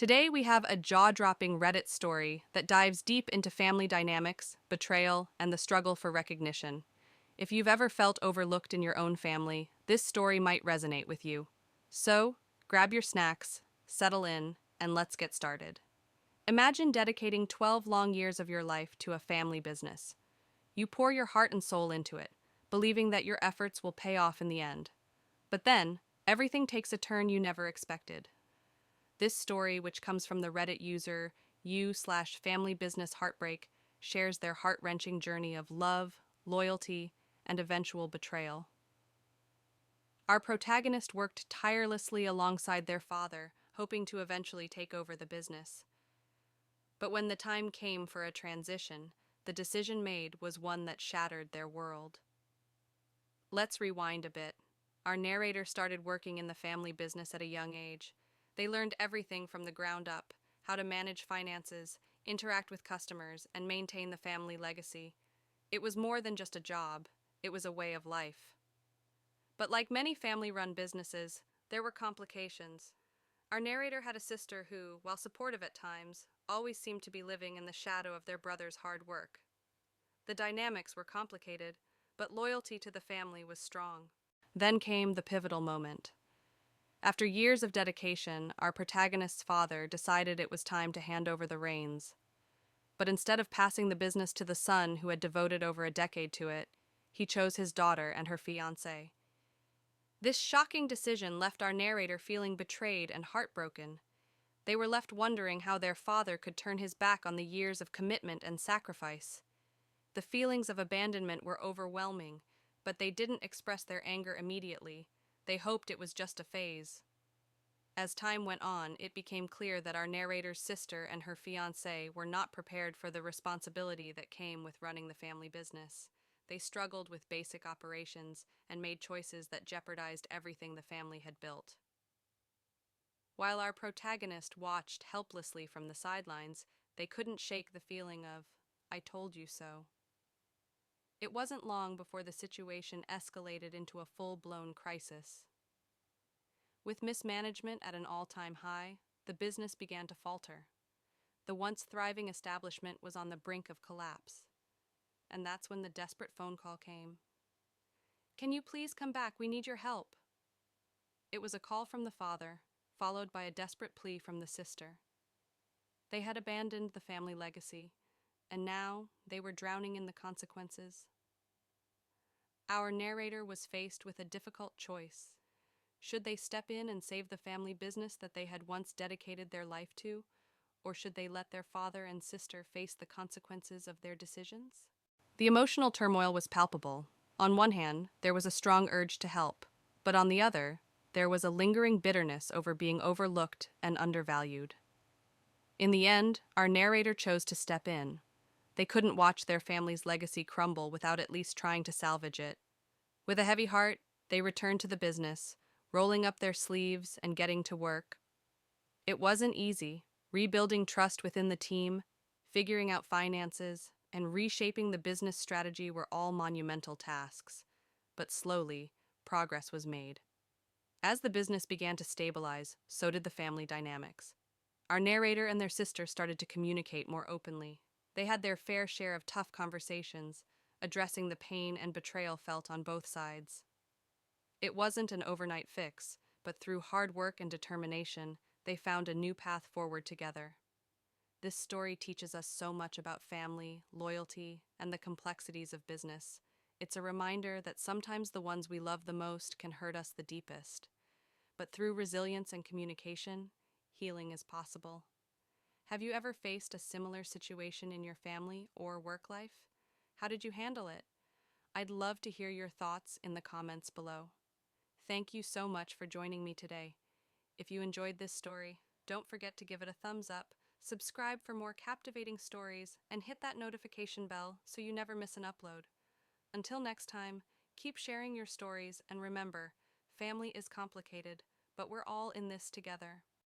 Today, we have a jaw dropping Reddit story that dives deep into family dynamics, betrayal, and the struggle for recognition. If you've ever felt overlooked in your own family, this story might resonate with you. So, grab your snacks, settle in, and let's get started. Imagine dedicating 12 long years of your life to a family business. You pour your heart and soul into it, believing that your efforts will pay off in the end. But then, everything takes a turn you never expected. This story, which comes from the Reddit user u/family business heartbreak, shares their heart-wrenching journey of love, loyalty, and eventual betrayal. Our protagonist worked tirelessly alongside their father, hoping to eventually take over the business. But when the time came for a transition, the decision made was one that shattered their world. Let's rewind a bit. Our narrator started working in the family business at a young age. They learned everything from the ground up: how to manage finances, interact with customers, and maintain the family legacy. It was more than just a job, it was a way of life. But like many family-run businesses, there were complications. Our narrator had a sister who, while supportive at times, always seemed to be living in the shadow of their brother's hard work. The dynamics were complicated, but loyalty to the family was strong. Then came the pivotal moment. After years of dedication, our protagonist's father decided it was time to hand over the reins. But instead of passing the business to the son who had devoted over a decade to it, he chose his daughter and her fiancé. This shocking decision left our narrator feeling betrayed and heartbroken. They were left wondering how their father could turn his back on the years of commitment and sacrifice. The feelings of abandonment were overwhelming, but they didn't express their anger immediately. They hoped it was just a phase. As time went on, it became clear that our narrator's sister and her fiancé were not prepared for the responsibility that came with running the family business. They struggled with basic operations and made choices that jeopardized everything the family had built. While our protagonist watched helplessly from the sidelines, they couldn't shake the feeling of, "I told you so." It wasn't long before the situation escalated into a full-blown crisis. With mismanagement at an all-time high, the business began to falter. The once thriving establishment was on the brink of collapse. And that's when the desperate phone call came. "Can you please come back? We need your help." It was a call from the father, followed by a desperate plea from the sister. They had abandoned the family legacy, and now they were drowning in the consequences. Our narrator was faced with a difficult choice. Should they step in and save the family business that they had once dedicated their life to, or should they let their father and sister face the consequences of their decisions? The emotional turmoil was palpable. On one hand, there was a strong urge to help, but on the other, there was a lingering bitterness over being overlooked and undervalued. In the end, our narrator chose to step in. They couldn't watch their family's legacy crumble without at least trying to salvage it. With a heavy heart, they returned to the business, rolling up their sleeves and getting to work. It wasn't easy. Rebuilding trust within the team, figuring out finances, and reshaping the business strategy were all monumental tasks. But slowly, progress was made. As the business began to stabilize, so did the family dynamics. Our narrator and their sister started to communicate more openly. They had their fair share of tough conversations, addressing the pain and betrayal felt on both sides. It wasn't an overnight fix, but through hard work and determination, they found a new path forward together. This story teaches us so much about family, loyalty, and the complexities of business. It's a reminder that sometimes the ones we love the most can hurt us the deepest. But through resilience and communication, healing is possible. Have you ever faced a similar situation in your family or work life? How did you handle it? I'd love to hear your thoughts in the comments below. Thank you so much for joining me today. If you enjoyed this story, don't forget to give it a thumbs up, subscribe for more captivating stories, and hit that notification bell so you never miss an upload. Until next time, keep sharing your stories, and remember, family is complicated, but we're all in this together.